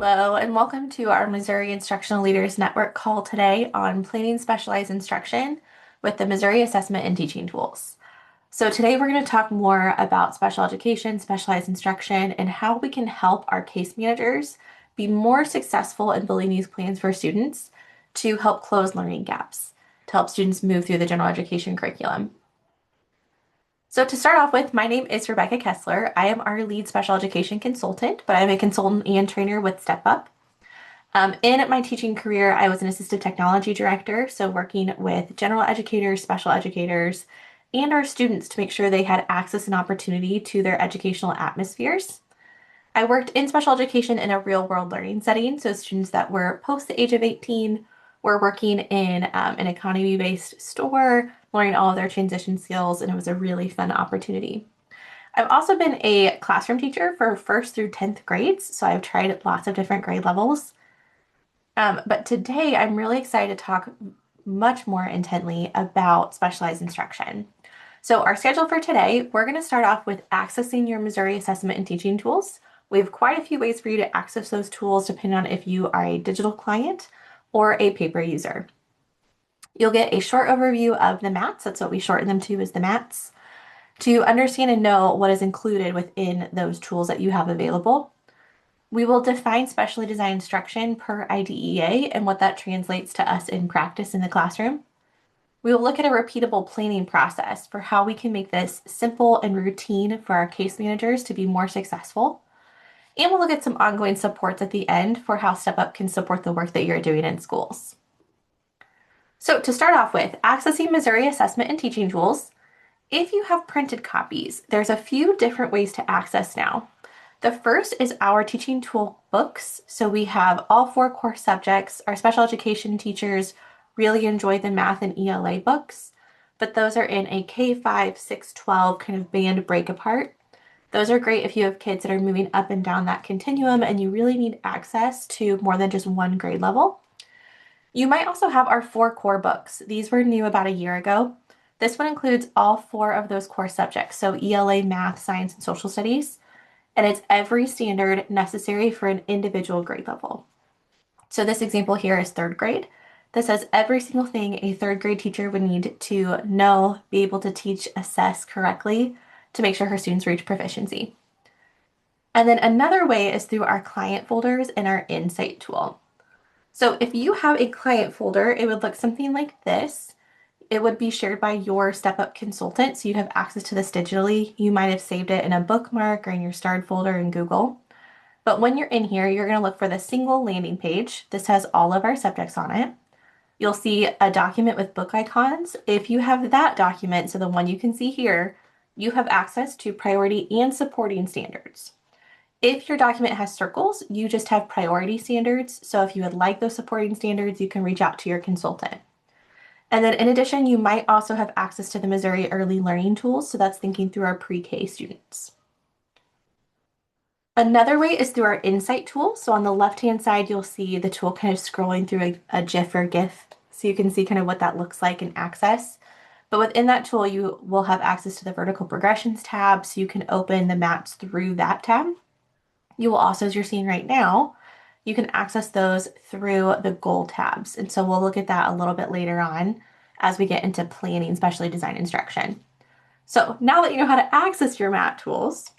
Hello, and welcome to our Missouri Instructional Leaders Network call today on planning specialized instruction with the Missouri Assessment and Teaching Tools. So today we're going to talk more about special education, specialized instruction, and how we can help our case managers be more successful in building these plans for students to help close learning gaps, to help students move through the general education curriculum. So to start off with, my name is Rebecca Kessler. I am our lead special education consultant, but I'm a consultant and trainer with Step Up. In my teaching career, I was an assistive technology director, so working with general educators, special educators, and our students to make sure they had access and opportunity to their educational atmospheres. I worked in special education in a real world learning setting, so students that were post the age of 18 were working in an economy-based store, learning all of their transition skills, and it was a really fun opportunity. I've also been a classroom teacher for first through 10th grades, so I've tried lots of different grade levels. But today I'm really excited to talk much more intently about specialized instruction. So our schedule for today, we're going to start off with accessing your Missouri Assessment and Teaching Tools. We have quite a few ways for you to access those tools depending on if you are a digital client or a paper user. You'll get a short overview of the MATs, that's what we shorten them to, is the MATs, to understand and know what is included within those tools that you have available. We will define specially designed instruction per IDEA and what that translates to us in practice in the classroom. We will look at a repeatable planning process for how we can make this simple and routine for our case managers to be more successful. And we'll look at some ongoing supports at the end for how Step Up can support the work that you're doing in schools. So to start off with, accessing Missouri Assessment and Teaching Tools. If you have printed copies, there's a few different ways to access now. The first is our teaching tool books. So we have all 4 core subjects. Our special education teachers really enjoy the math and ELA books, but those are in a K-5, 6, 12 kind of band break apart. Those are great if you have kids that are moving up and down that continuum and you really need access to more than just one grade level. You might also have our 4 core books. These were new about a year ago. This one includes all 4 of those core subjects, so ELA, math, science, and social studies, and it's every standard necessary for an individual grade level. So this example here is 3rd grade. This has every single thing a 3rd grade teacher would need to know, be able to teach, assess correctly to make sure her students reach proficiency. And then another way is through our client folders in our Insight tool. So if you have a client folder, it would look something like this. It would be shared by your Step Up consultant, so you'd have access to this digitally. You might have saved it in a bookmark or in your starred folder in Google. But when you're in here, you're going to look for the single landing page. This has all of our subjects on it. You'll see a document with book icons. If you have that document, so the one you can see here, you have access to priority and supporting standards. If your document has circles, you just have priority standards. So if you would like those supporting standards, you can reach out to your consultant. And then in addition, you might also have access to the Missouri Early Learning Tools. So that's thinking through our pre-K students. Another way is through our Insight tool. So on the left-hand side, you'll see the tool kind of scrolling through a GIF or GIF. So you can see kind of what that looks like in access. But within that tool, you will have access to the vertical progressions tab. So you can open the maps through that tab. You will also, as you're seeing right now, you can access those through the goal tabs. And so we'll look at that a little bit later on as we get into planning specially designed instruction. So now that you know how to access your MAT tools,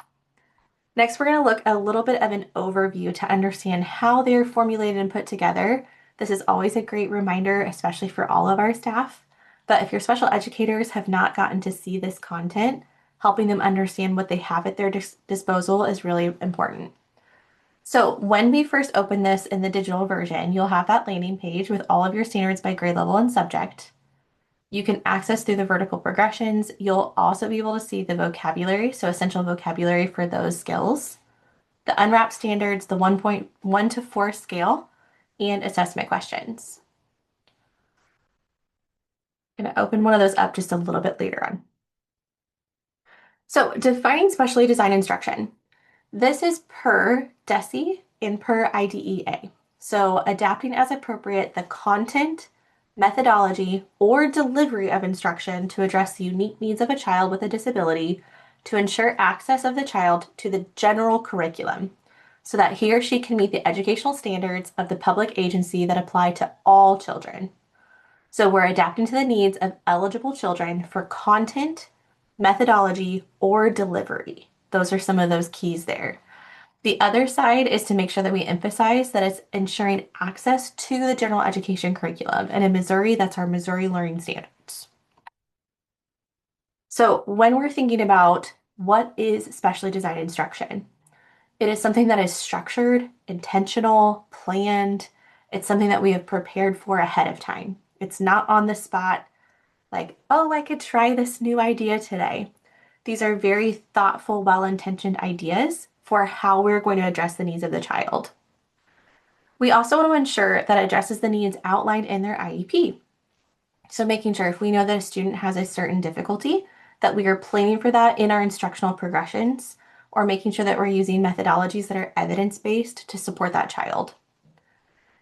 next we're going to look at a little bit of an overview to understand how they're formulated and put together. This is always a great reminder, especially for all of our staff. But if your special educators have not gotten to see this content, helping them understand what they have at their disposal is really important. So when we first open this in the digital version, you'll have that landing page with all of your standards by grade level and subject. You can access through the vertical progressions. You'll also be able to see the vocabulary, so essential vocabulary for those skills, the unwrapped standards, the 1.1 to 4 scale, and assessment questions. I'm going to open one of those up just a little bit later on. So defining specially designed instruction. This is per DESE and per IDEA. So adapting as appropriate the content, methodology, or delivery of instruction to address the unique needs of a child with a disability to ensure access of the child to the general curriculum. so that he or she can meet the educational standards of the public agency that apply to all children. So we're adapting to the needs of eligible children for content, methodology, or delivery. Those are some of those keys there. The other side is to make sure that we emphasize that it's ensuring access to the general education curriculum. And in Missouri, that's our Missouri Learning Standards. So when we're thinking about what is specially designed instruction, it is something that is structured, intentional, planned. It's something that we have prepared for ahead of time. It's not on the spot, like, oh, I could try this new idea today. These are very thoughtful, well-intentioned ideas for how we're going to address the needs of the child. We also want to ensure that it addresses the needs outlined in their IEP. So making sure if we know that a student has a certain difficulty, that we are planning for that in our instructional progressions, or making sure that we're using methodologies that are evidence-based to support that child.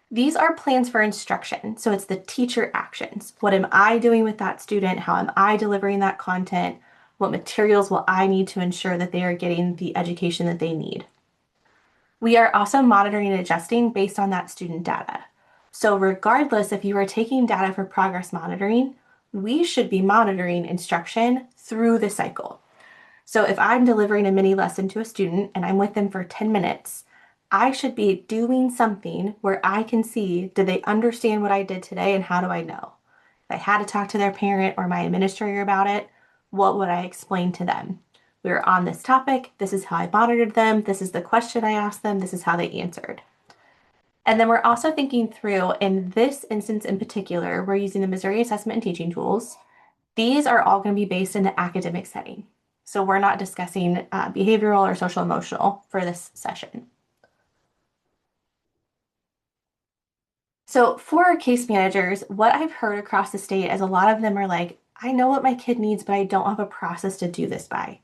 These are plans for instruction. So it's the teacher actions. What am I doing with that student? How am I delivering that content? What materials will I need to ensure that they are getting the education that they need? We are also monitoring and adjusting based on that student data. So regardless if you are taking data for progress monitoring, we should be monitoring instruction through the cycle. So if I'm delivering a mini lesson to a student and I'm with them for 10 minutes, I should be doing something where I can see, did they understand what I did today and how do I know? If I had to talk to their parent or my administrator about it, what would I explain to them? We were on this topic. This is how I monitored them. This is the question I asked them. This is how they answered. And then we're also thinking through, in this instance in particular, we're using the Missouri Assessment and Teaching Tools. These are all going to be based in the academic setting. So we're not discussing behavioral or social emotional for this session. So for our case managers, what I've heard across the state is a lot of them are like, I know what my kid needs, but I don't have a process to do this by.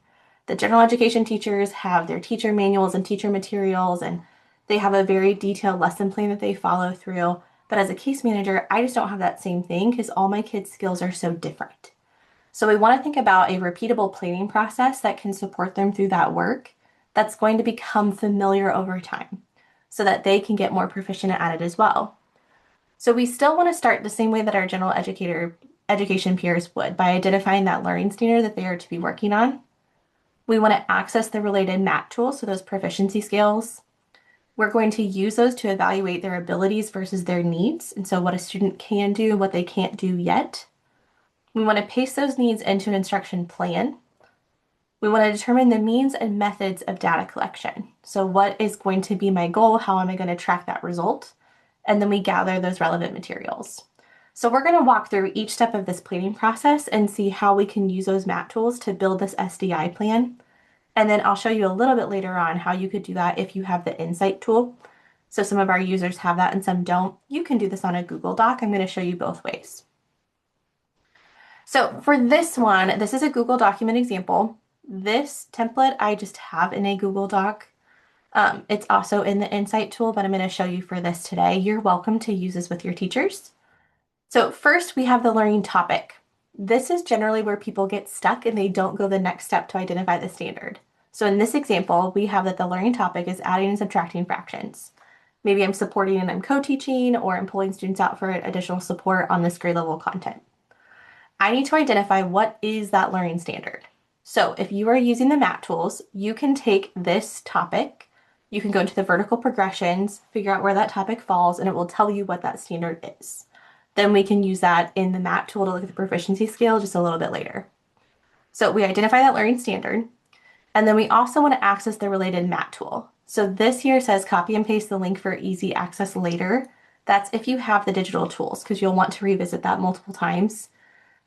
The general education teachers have their teacher manuals and teacher materials, and they have a very detailed lesson plan that they follow through. But as a case manager, I just don't have that same thing because all my kids' skills are so different. So we want to think about a repeatable planning process that can support them through that work that's going to become familiar over time so that they can get more proficient at it as well. So we still want to start the same way that our general education peers would, by identifying that learning standard that they are to be working on. We want to access the related MAT tools, so those proficiency scales. We're going to use those to evaluate their abilities versus their needs, and so what a student can do, what they can't do yet. We want to paste those needs into an instruction plan. We want to determine the means and methods of data collection. So what is going to be my goal? How am I going to track that result? And then we gather those relevant materials. So we're going to walk through each step of this planning process and see how we can use those MAT tools to build this SDI plan. And then I'll show you a little bit later on how you could do that if you have the Insight tool. So some of our users have that and some don't. You can do this on a Google Doc. I'm going to show you both ways. So for this one, this is a Google document example. This template I just have in a Google Doc. It's also in the Insight tool, but I'm going to show you for this today. You're welcome to use this with your teachers. So first we have the learning topic. This is generally where people get stuck and they don't go the next step to identify the standard. So in this example, we have that the learning topic is adding and subtracting fractions. Maybe I'm supporting and I'm co-teaching, or I'm pulling students out for additional support on this grade level content. I need to identify what is that learning standard. So if you are using the MAT tools, you can take this topic, you can go into the vertical progressions, figure out where that topic falls, and it will tell you what that standard is. Then we can use that in the MAT tool to look at the proficiency scale just a little bit later. So we identify that learning standard, and then we also want to access the related MAT tool. So this here says copy and paste the link for easy access later. That's if you have the digital tools, because you'll want to revisit that multiple times.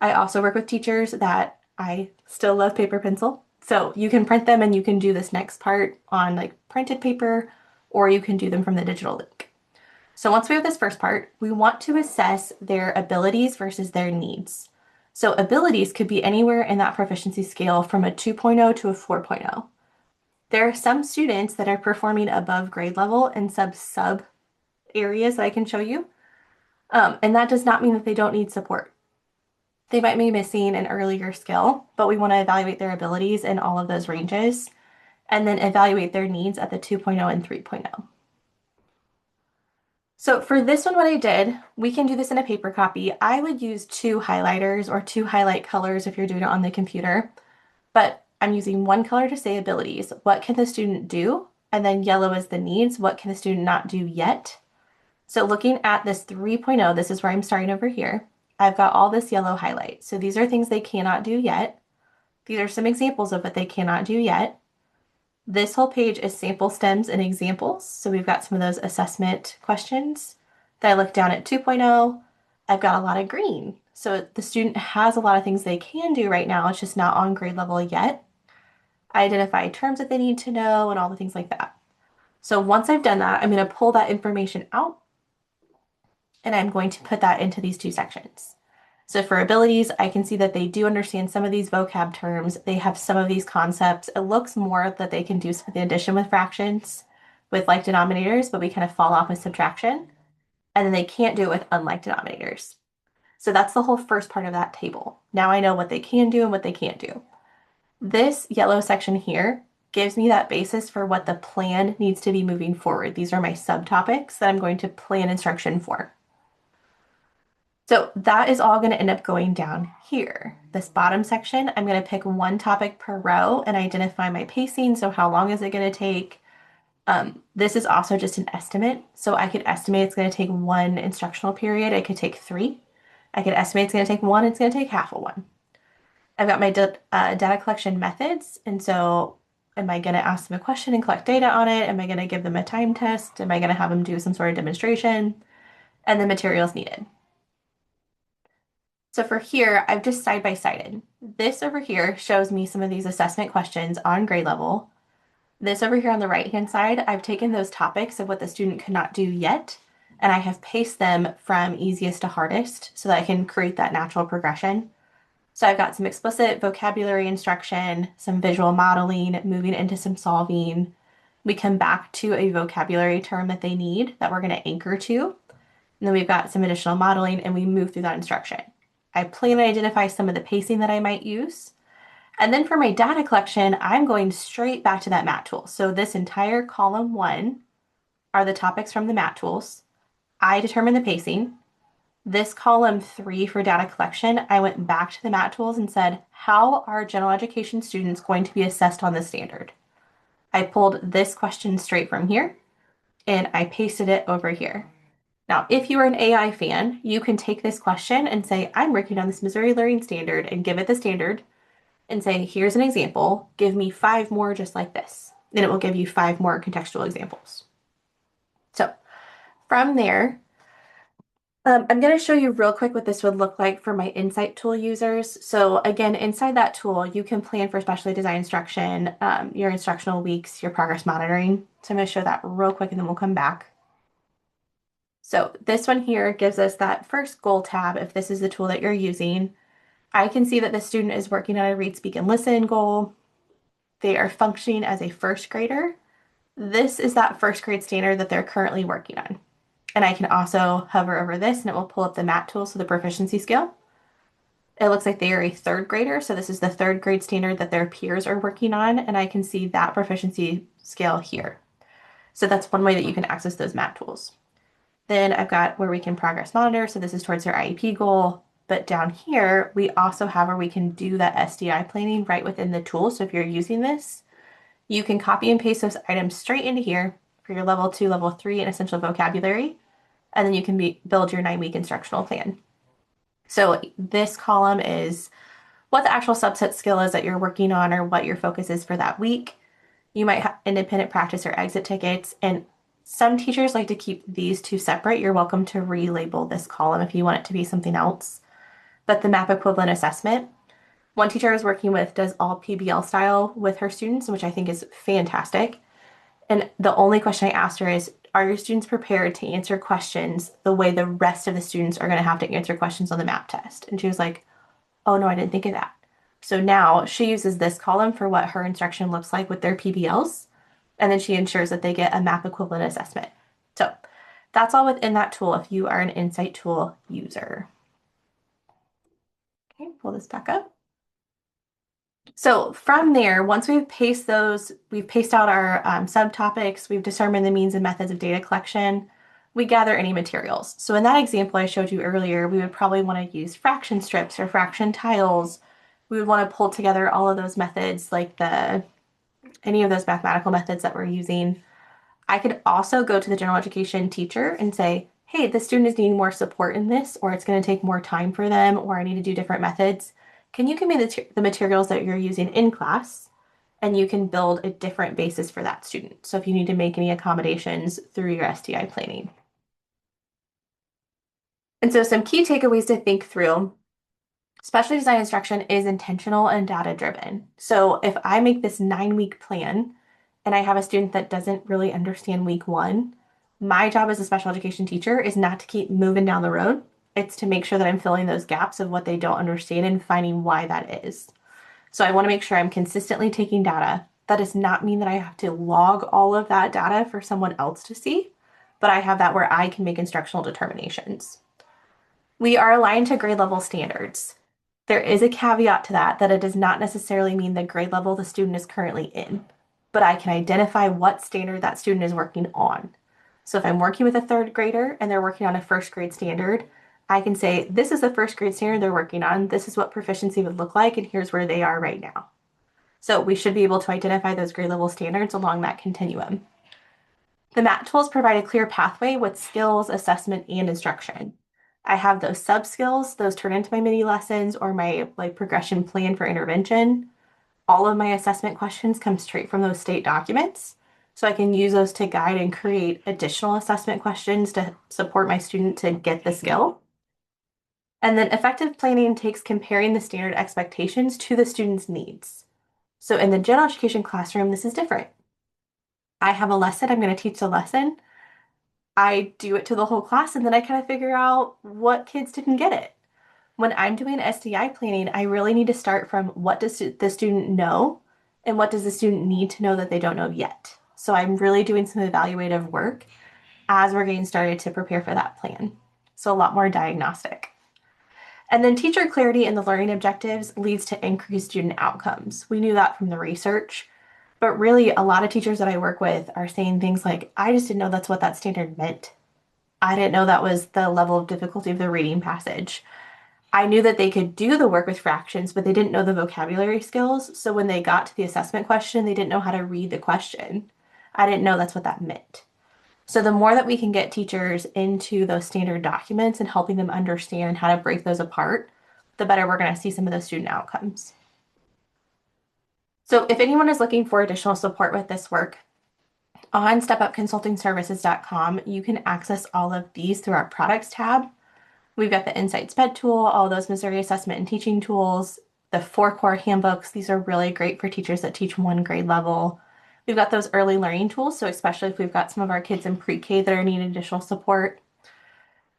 I also work with teachers that I still love paper pencil. So you can print them and you can do this next part on like printed paper, or you can do them from the digital link. So once we have this first part, we want to assess their abilities versus their needs. So abilities could be anywhere in that proficiency scale from a 2.0 to a 4.0. There are some students that are performing above grade level in sub areas that I can show you. And that does not mean that they don't need support. They might be missing an earlier skill, but we want to evaluate their abilities in all of those ranges. and then evaluate their needs at the 2.0 and 3.0. So for this one, what I did, we can do this in a paper copy. I would use two highlighters or two highlight colors if you're doing it on the computer, but I'm using one color to say abilities. What can the student do? And then yellow is the needs. What can the student not do yet? So looking at this 3.0, this is where I'm starting over here. I've got all this yellow highlight. So these are things they cannot do yet. These are some examples of what they cannot do yet. This whole page is sample stems and examples. So we've got some of those assessment questions. Then I look down at 2.0. I've got a lot of green. So the student has a lot of things they can do right now. It's just not on grade level yet. I identify terms that they need to know and all the things like that. So once I've done that, I'm going to pull that information out and I'm going to put that into these two sections. So for abilities, I can see that they do understand some of these vocab terms. They have some of these concepts. It looks more that they can do some of the addition with fractions with like denominators, but we kind of fall off with subtraction. And then they can't do it with unlike denominators. So that's the whole first part of that table. Now I know what they can do and what they can't do. This yellow section here gives me that basis for what the plan needs to be moving forward. These are my subtopics that I'm going to plan instruction for. So that is all going to end up going down here. This bottom section, I'm going to pick one topic per row and identify my pacing. So how long is it going to take? This is also just an estimate. So I could estimate it's going to take one instructional period. It could take 3. I could estimate it's going to take 1. It's going to take half of 1. I've got my data collection methods. And so am I going to ask them a question and collect data on it? Am I going to give them a time test? Am I going to have them do some sort of demonstration? And the materials needed. So for here, I've just side-by-sided. This over here shows me some of these assessment questions on grade level. This over here on the right-hand side, I've taken those topics of what the student could not do yet, and I have paced them from easiest to hardest so that I can create that natural progression. So I've got some explicit vocabulary instruction, some visual modeling, moving into some solving. We come back to a vocabulary term that they need that we're going to anchor to. And then we've got some additional modeling and we move through that instruction. I plan to identify some of the pacing that I might use. And then for my data collection, I'm going straight back to that MAT tool. So this entire column 1 are the topics from the MAT tools. I determine the pacing. This column 3 for data collection, I went back to the MAT tools and said, how are general education students going to be assessed on the standard? I pulled this question straight from here and I pasted it over here. Now, if you are an AI fan, you can take this question and say, I'm working on this Missouri Learning Standard and give it the standard and say, here's an example, give me 5 more just like this. And it will give you 5 more contextual examples. So from there, I'm going to show you real quick what this would look like for my Insight tool users. So again, inside that tool, you can plan for specially designed instruction, your instructional weeks, your progress monitoring. So I'm going to show that real quick and then we'll come back. So this one here gives us that first goal tab if this is the tool that you're using. I can see that the student is working on a read, speak, and listen goal. They are functioning as a first grader. This is that first grade standard that they're currently working on. And I can also hover over this and it will pull up the MAT tool, so the proficiency scale. It looks like they are a third grader, so this is the third grade standard that their peers are working on, and I can see that proficiency scale here. So that's one way that you can access those MAT tools. Then I've got where we can progress monitor, so this is towards their IEP goal. But down here, we also have where we can do that SDI planning right within the tool. So if you're using this, you can copy and paste those items straight into here for your level 2, level 3, and essential vocabulary. And then you can build your 9-week instructional plan. So this column is what the actual subset skill is that you're working on or what your focus is for that week. You might have independent practice or exit tickets, and some teachers like to keep these two separate. You're welcome to relabel this column if you want it to be something else. But the MAP equivalent assessment, one teacher I was working with does all PBL style with her students, which I think is fantastic. And the only question I asked her is, are your students prepared to answer questions the way the rest of the students are going to have to answer questions on the MAP test? And she was like, oh no, I didn't think of that. So now she uses this column for what her instruction looks like with their PBLs, and then she ensures that they get a MAP equivalent assessment. So that's all within that tool if you are an Insight tool user. Okay, pull this back up. So from there, once we've paced out our subtopics, we've determined the means and methods of data collection, we gather any materials. So in that example I showed you earlier, we would probably want to use fraction strips or fraction tiles. We would want to pull together all of those methods, like any of those mathematical methods that we're using. I could also go to the general education teacher and say, hey, the student is needing more support in this, or it's going to take more time for them, or I need to do different methods. Can you give me the materials that you're using in class? And you can build a different basis for that student. So if you need to make any accommodations through your STI planning. And so some key takeaways to think through. Specially designed instruction is intentional and data driven. So if I make this 9-week plan and I have a student that doesn't really understand week one, my job as a special education teacher is not to keep moving down the road. It's to make sure that I'm filling those gaps of what they don't understand and finding why that is. So I want to make sure I'm consistently taking data. That does not mean that I have to log all of that data for someone else to see, but I have that where I can make instructional determinations. We are aligned to grade level standards. There is a caveat to that it does not necessarily mean the grade level the student is currently in, but I can identify what standard that student is working on. So if I'm working with a third grader and they're working on a first grade standard, I can say, this is the first grade standard they're working on. This is what proficiency would look like, and here's where they are right now. So we should be able to identify those grade level standards along that continuum. The MAT tools provide a clear pathway with skills, assessment, and instruction. I have those sub skills, those turn into my mini lessons or my progression plan for intervention. All of my assessment questions come straight from those state documents. So I can use those to guide and create additional assessment questions to support my student to get the skill. And then effective planning takes comparing the standard expectations to the student's needs. So in the general education classroom, this is different. I have a lesson, I'm going to teach the lesson. I do it to the whole class and then I kind of figure out what kids didn't get it. When I'm doing STI planning, I really need to start from what does the student know and what does the student need to know that they don't know yet. So I'm really doing some evaluative work as we're getting started to prepare for that plan. So a lot more diagnostic. And then teacher clarity in the learning objectives leads to increased student outcomes. We knew that from the research, but really a lot of teachers that I work with are saying things like, I just didn't know that's what that standard meant. I didn't know that was the level of difficulty of the reading passage. I knew that they could do the work with fractions, but they didn't know the vocabulary skills. So when they got to the assessment question, they didn't know how to read the question. I didn't know that's what that meant. So the more that we can get teachers into those standard documents and helping them understand how to break those apart, the better we're going to see some of those student outcomes. So if anyone is looking for additional support with this work, on stepupconsultingservices.com, you can access all of these through our products tab. We've got the Insight SPED tool, all those Missouri assessment and teaching tools, the 4 core handbooks. These are really great for teachers that teach one grade level. We've got those early learning tools, so especially if we've got some of our kids in pre-K that are needing additional support.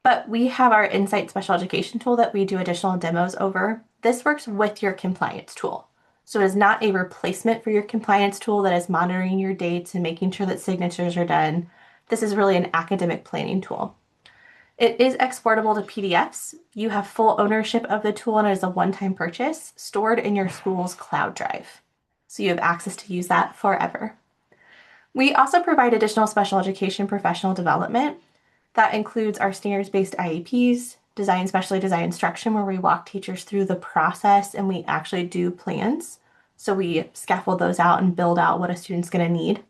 But we have our Insight special education tool that we do additional demos over. This works with your compliance tool. So it is not a replacement for your compliance tool that is monitoring your dates and making sure that signatures are done. This is really an academic planning tool. It is exportable to PDFs. You have full ownership of the tool and it is a one-time purchase stored in your school's cloud drive. So you have access to use that forever. We also provide additional special education professional development. That includes our standards-based IEPs, design specially designed instruction, where we walk teachers through the process and we actually do plans. So we scaffold those out and build out what a student's going to need.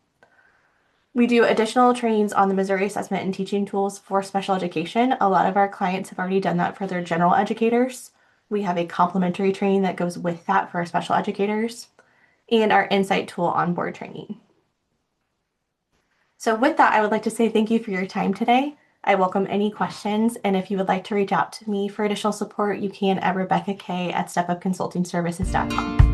We do additional trainings on the Missouri assessment and teaching tools for special education. A lot of our clients have already done that for their general educators. We have a complementary training that goes with that for our special educators and our Insight tool onboard training. So with that, I would like to say thank you for your time today. I welcome any questions, and if you would like to reach out to me for additional support, you can at RebeccaK@stepupconsultingservices.com.